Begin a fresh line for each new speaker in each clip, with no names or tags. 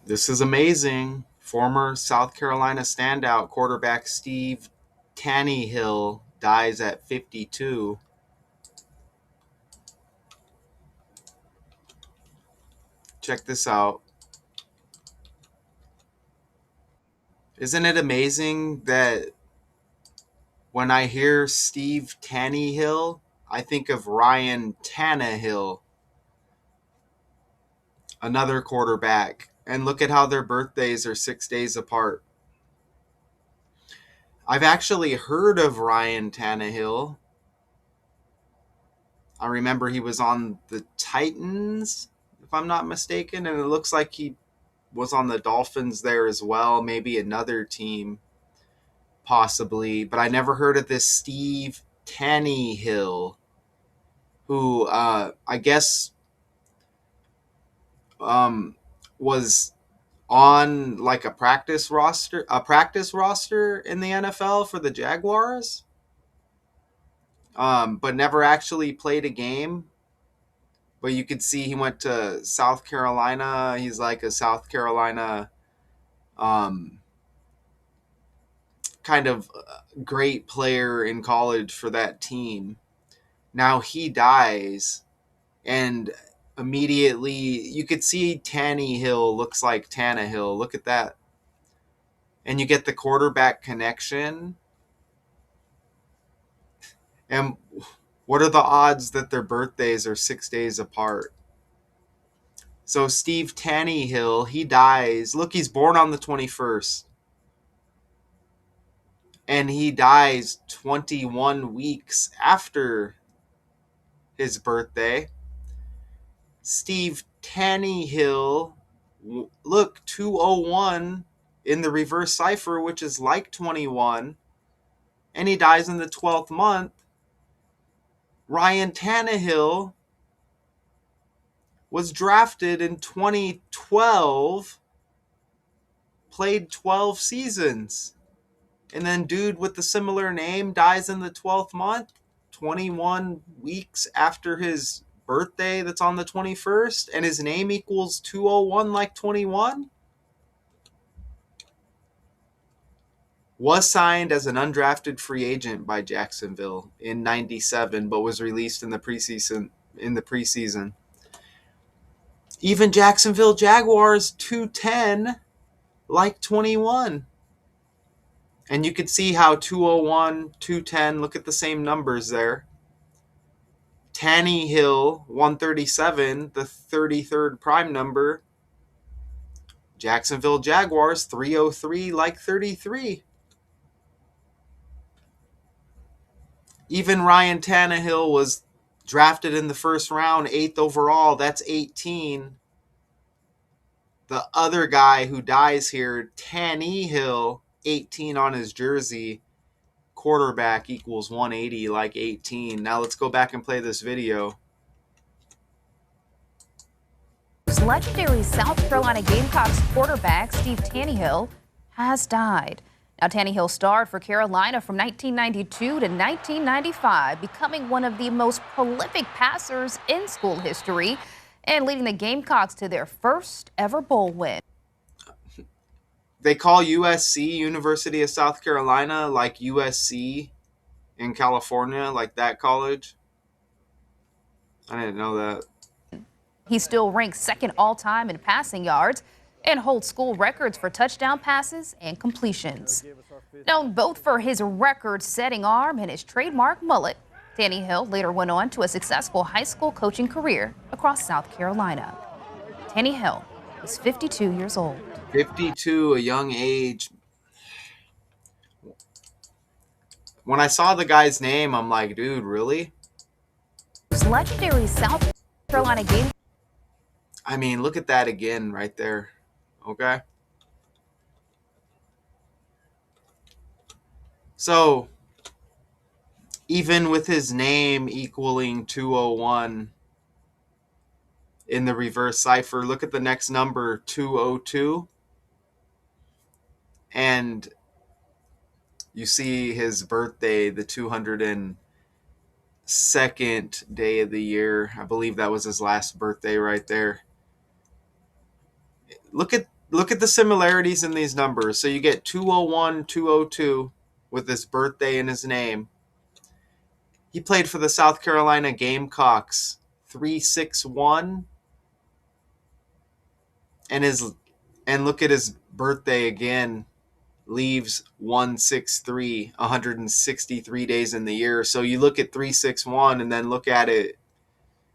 This is amazing. Former South Carolina standout quarterback Steve Taneyhill dies at 52. Check this out. Isn't it amazing that when I hear Steve Taneyhill, I think of Ryan Tannehill, another quarterback. And look at how their birthdays are 6 days apart. I've actually heard of Ryan Tannehill. I remember he was on the Titans, if I'm not mistaken, and it looks like he was on the Dolphins there as well, maybe another team, possibly. But I never heard of this Steve Taneyhill, who I guess um, was on like a practice roster in the NFL for the Jaguars, but never actually played a game. But you could see he went to South Carolina. He's like a South Carolina um, kind of great player in college for that team. Now he dies, and immediately you could see Tannehill looks like Tannehill. Look at that. And you get the quarterback connection. And what are the odds that their birthdays are 6 days apart? So Steve Tannehill, he dies. Look, he's born on the 21st. And he dies 21 weeks after his birthday. Steve Tannehill, look, 201 in the reverse cipher, which is like 21, and he dies in the 12th month. Ryan Tannehill was drafted in 2012, played 12 seasons, and then dude with the similar name dies in the 12th month, 21 weeks after his birthday that's on the 21st, and his name equals 201 like 21. Was signed as an undrafted free agent by Jacksonville in '97, but was released in the preseason. Even Jacksonville Jaguars 210 like 21. And you could see how 201, 210, look at the same numbers there. Tannehill 137, the 33rd prime number. Jacksonville Jaguars 303 like 33. Even Ryan Tannehill was drafted in the first round, 8th overall. That's 18. The other guy who dies here, Tannehill, 18 on his jersey. Quarterback equals 180 like 18. Now let's go back and play this video.
Legendary South Carolina Gamecocks quarterback Steve Taneyhill has died. Now, Taneyhill starred for Carolina from 1992 to 1995, becoming one of the most prolific passers in school history and leading the Gamecocks to their first ever bowl win.
They call USC, University of South Carolina, like USC in California, like that college. I didn't know that.
He still ranks second all-time in passing yards and holds school records for touchdown passes and completions. Known both for his record-setting arm and his trademark mullet, Taneyhill later went on to a successful high school coaching career across South Carolina. Taneyhill is 52 years old.
52, a young age. When I saw the guy's name, I'm like, dude, really?
Legendary South Carolina game.
I mean, look at that again right there. Okay. So, even with his name equaling 201 in the reverse cipher, look at the next number, 202. And you see his birthday, the 202nd day of the year. I believe that was his last birthday right there. Look at look at the similarities in these numbers. So you get 201, 202 with his birthday in his name. He played for the South Carolina Gamecocks, 361, and look at his birthday again, leaves 163, 163 days in the year. So you look at 361 and then look at it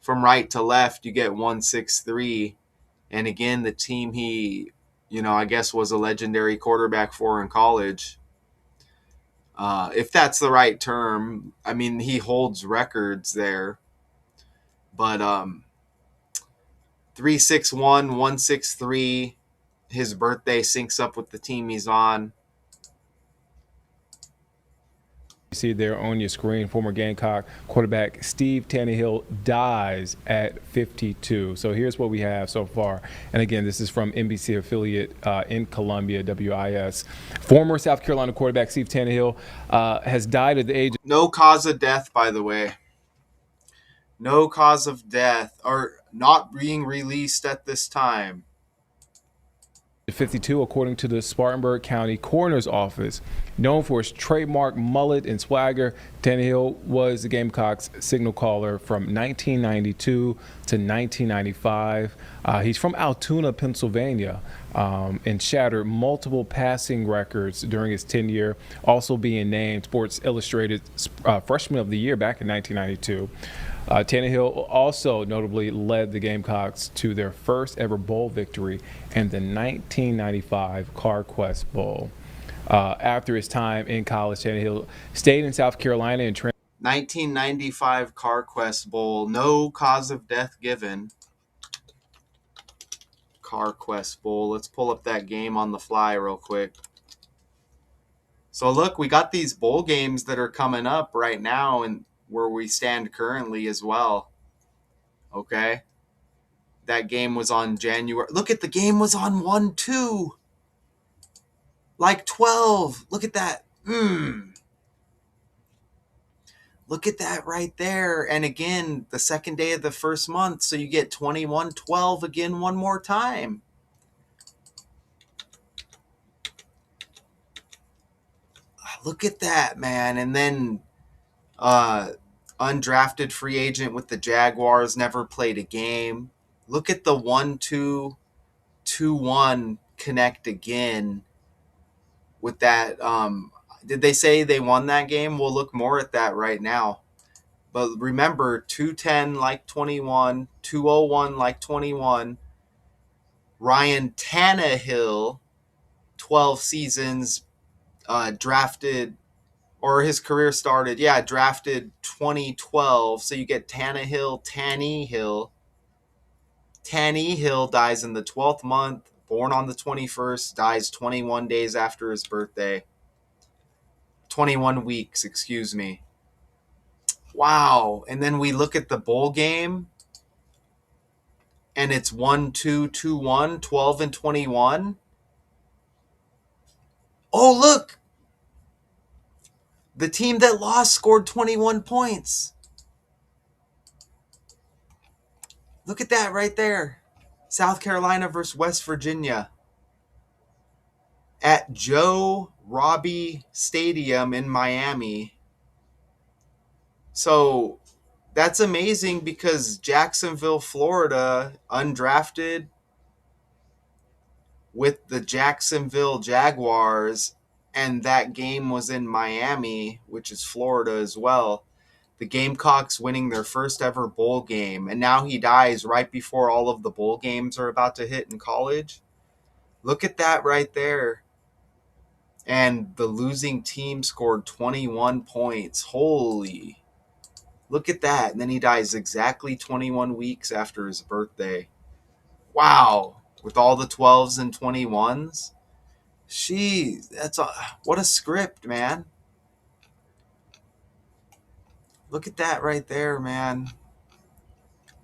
from right to left, you get 163. And again, the team he, I guess was a legendary quarterback for in college. If that's the right term. I mean, he holds records there. But 361, 163, his birthday syncs up with the team he's on.
You see there on your screen, former Gamecock quarterback Steve Taneyhill dies at 52. So here's what we have so far. And again, this is from NBC affiliate in Columbia, WIS. Former South Carolina quarterback Steve Taneyhill has died at the age of
No cause of death, by the way. No cause of death, or not being released at this time.
52, according to the Spartanburg County Coroner's Office. Known for his trademark mullet and swagger, Taneyhill was the Gamecocks signal caller from 1992 to 1995. He's from Altoona, Pennsylvania, and shattered multiple passing records during his tenure, also being named Sports Illustrated Freshman of the Year back in 1992. Taneyhill also notably led the Gamecocks to their first ever bowl victory in the 1995 CarQuest Bowl. After his time in college, Taneyhill stayed in South Carolina and
1995 CarQuest Bowl. No cause of death given. CarQuest Bowl. Let's pull up that game on the fly real quick. So look, we got these bowl games that are coming up right now and where we stand currently as well. Okay. That game was on January. Look at the game was on 1-2. Like 12. Look at that. Look at that right there. And again, the second day of the first month. So you get 21-12 again one more time. Look at that, man. And then undrafted free agent with the Jaguars, never played a game. Look at the 1-2, 2-1 connect again with that. Did they say they won that game? We'll look more at that right now. But remember, 210 like 21, 201 like 21. Ryan Tannehill, 12 seasons, drafted, or his career started, drafted 2012. So you get Tannehill. Tannehill dies in the 12th month, born on the 21st, dies 21 days after his birthday. 21 weeks, excuse me. Wow. And then we look at the bowl game, and it's 1-2, 2-1, 12 and 21. Oh, look. The team that lost scored 21 points. Look at that right there. South Carolina versus West Virginia at Joe Robbie Stadium in Miami. So that's amazing because Jacksonville, Florida, undrafted with the Jacksonville Jaguars, and that game was in Miami, which is Florida as well. The Gamecocks winning their first ever bowl game, and now he dies right before all of the bowl games are about to hit in college. Look at that right there. And the losing team scored 21 points. Holy. Look at that. And then he dies exactly 21 weeks after his birthday. Wow. With all the 12s and 21s. Jeez, what a script, man. Look at that right there, man.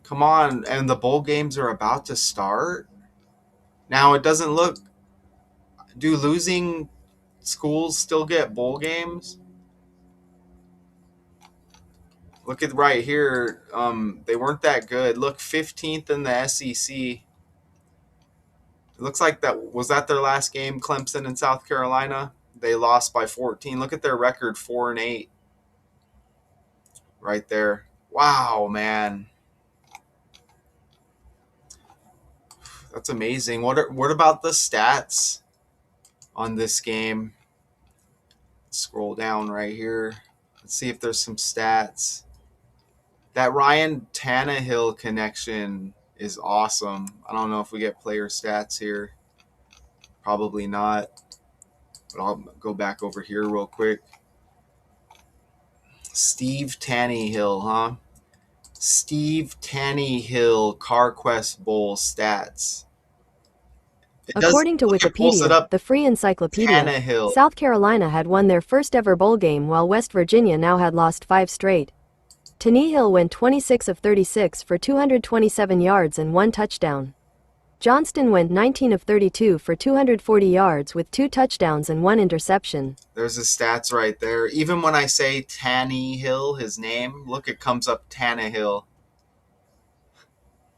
Come on. And the bowl games are about to start. Now, it doesn't look... Do losing schools still get bowl games? Look at right here. They weren't that good. Look, 15th in the SEC. It looks like that their last game, Clemson and South Carolina. They lost by 14. Look at their record, 4-8. Right there. Wow, man. That's amazing. What about the stats on this game? Scroll down right here. Let's see if there's some stats. That Ryan Tannehill connection is awesome. I don't know if we get player stats here. Probably not. But I'll go back over here real quick. Steve Taneyhill, huh? Steve Taneyhill CarQuest Bowl stats. It does.
According to
Look, it pulls it
Wikipedia,
up.
the free encyclopedia,
Tannehill.
South Carolina had won their first ever bowl game while West Virginia now had lost 5 straight. Taneyhill went 26 of 36 for 227 yards and 1 touchdown. Johnston went 19 of 32 for 240 yards with 2 touchdowns and 1 interception.
There's his stats right there. Even when I say Tannehill, his name, look, it comes up Tannehill.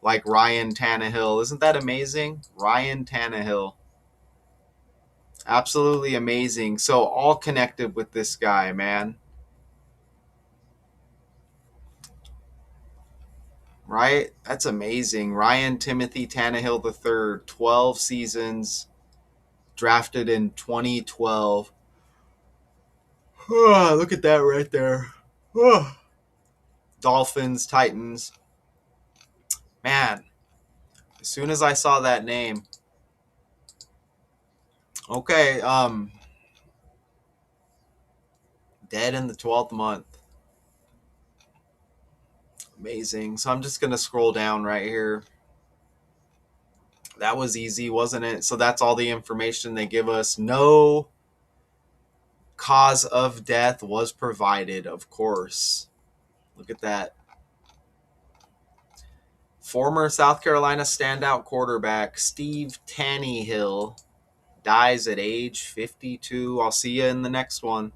Like Ryan Tannehill. Isn't that amazing? Ryan Tannehill. Absolutely amazing. So all connected with this guy, man. Right? That's amazing. Ryan Timothy Tannehill III, 12 seasons, drafted in 2012. Look at that right there. Dolphins, Titans. Man, as soon as I saw that name. Okay, dead in the 12th month. Amazing. So I'm just going to scroll down right here. That was easy, wasn't it? So that's all the information they give us. No cause of death was provided, of course. Look at that. Former South Carolina standout quarterback Steve Taneyhill dies at age 52. I'll see you in the next one.